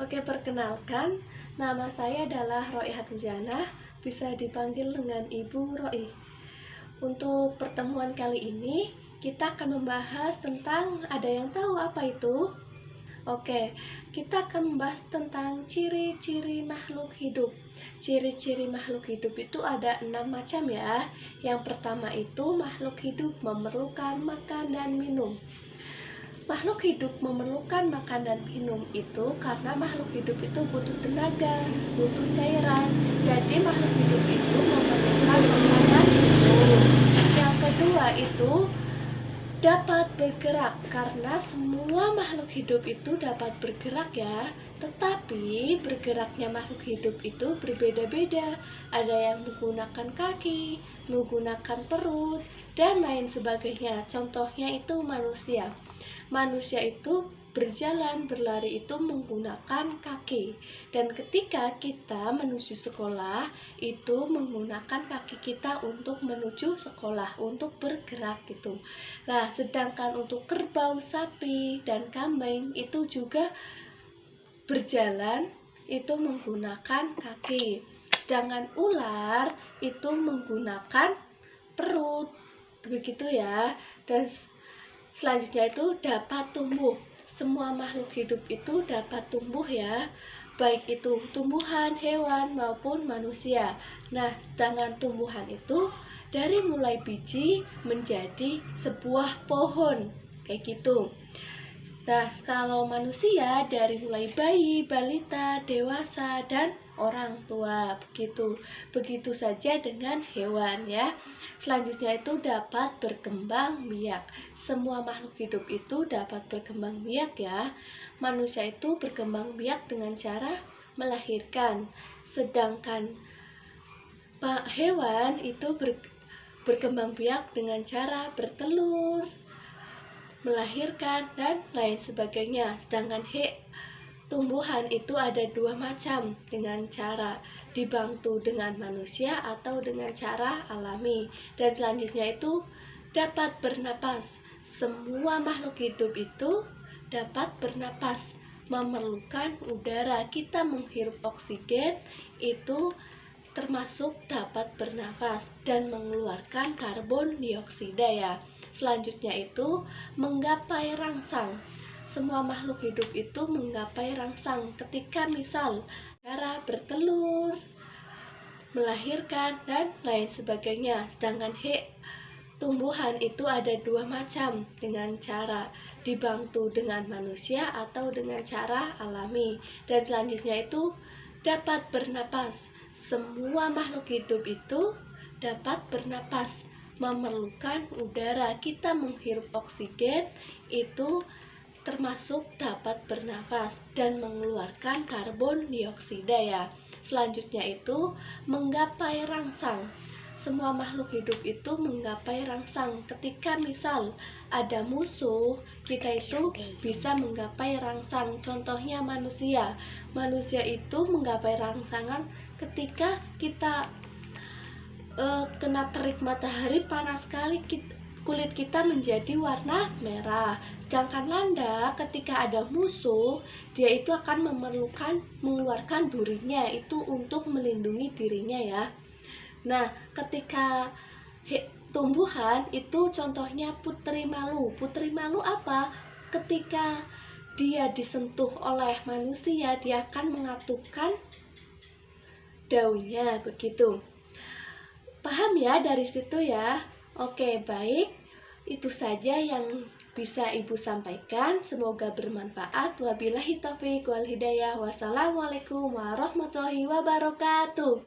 Oke, perkenalkan, nama saya adalah Roi Hatuzana, bisa dipanggil dengan Ibu Roi. Untuk pertemuan kali ini, kita akan membahas tentang, ada yang tahu apa itu? Oke, kita akan membahas tentang ciri-ciri makhluk hidup. Ciri-ciri makhluk hidup itu ada 6 macam ya. Yang pertama itu makhluk hidup memerlukan makan dan minum. Makhluk hidup memerlukan makan dan minum itu karena makhluk hidup itu butuh tenaga, butuh cairan. Jadi makhluk hidup itu memerlukan makan dan minum. Yang kedua itu dapat bergerak, karena semua makhluk hidup itu dapat bergerak ya. Tetapi bergeraknya makhluk hidup itu berbeda-beda. Ada yang menggunakan kaki, menggunakan perut, dan lain sebagainya. Contohnya itu manusia. Manusia itu berjalan, berlari itu menggunakan kaki. Dan ketika kita menuju sekolah, itu menggunakan kaki kita untuk menuju sekolah, untuk bergerak gitu. Nah, sedangkan untuk kerbau, sapi, dan kambing itu juga berjalan, itu menggunakan kaki. Sedangkan ular itu menggunakan perut. Begitu ya. Dan selanjutnya itu dapat tumbuh. Semua makhluk hidup itu dapat tumbuh ya, baik itu tumbuhan, hewan, maupun manusia. Nah, sedangkan tumbuhan itu dari mulai biji menjadi sebuah pohon, kayak gitu. Nah, kalau manusia dari mulai bayi, balita, dewasa, dan orang tua, begitu. Begitu saja dengan hewan ya. Selanjutnya itu dapat berkembang biak. Semua makhluk hidup itu dapat berkembang biak ya. Manusia itu berkembang biak dengan cara melahirkan. Sedangkan hewan itu berkembang biak dengan cara bertelur, melahirkan, dan lain sebagainya. Sedangkan tumbuhan itu ada 2 macam, dengan cara dibantu dengan manusia atau dengan cara alami. Dan selanjutnya itu dapat bernapas. Semua makhluk hidup itu dapat bernapas, memerlukan udara. Kita menghirup oksigen itu termasuk dapat bernafas dan mengeluarkan karbon dioksida ya. Selanjutnya itu menggapai rangsang. Semua makhluk hidup itu menggapai rangsang ketika misal cara bertelur, melahirkan, dan lain sebagainya. Sedangkan tumbuhan itu ada 2 macam, dengan cara dibantu dengan manusia atau dengan cara alami. Dan selanjutnya itu dapat bernapas. Semua makhluk hidup itu dapat bernapas, memerlukan udara. Kita menghirup oksigen itu termasuk dapat bernafas dan mengeluarkan karbon dioksida ya. Selanjutnya itu menggapai rangsang. Semua makhluk hidup itu menggapai rangsang. Ketika misal ada musuh, kita itu bisa menggapai rangsang. Contohnya manusia. Manusia itu menggapai rangsangan ketika kita kena terik matahari panas sekali, kulit kita menjadi warna merah. Sedangkan landak ketika ada musuh, dia itu akan mengeluarkan durinya itu untuk melindungi dirinya ya. Nah, ketika tumbuhan itu contohnya putri malu. Putri malu apa? Ketika dia disentuh oleh manusia, dia akan mengatupkan daunnya, begitu. Paham ya dari situ ya? Oke, baik. Itu saja yang bisa Ibu sampaikan. Semoga bermanfaat. Wabillahi taufiq wal hidayah. Wassalamualaikum warahmatullahi wabarakatuh.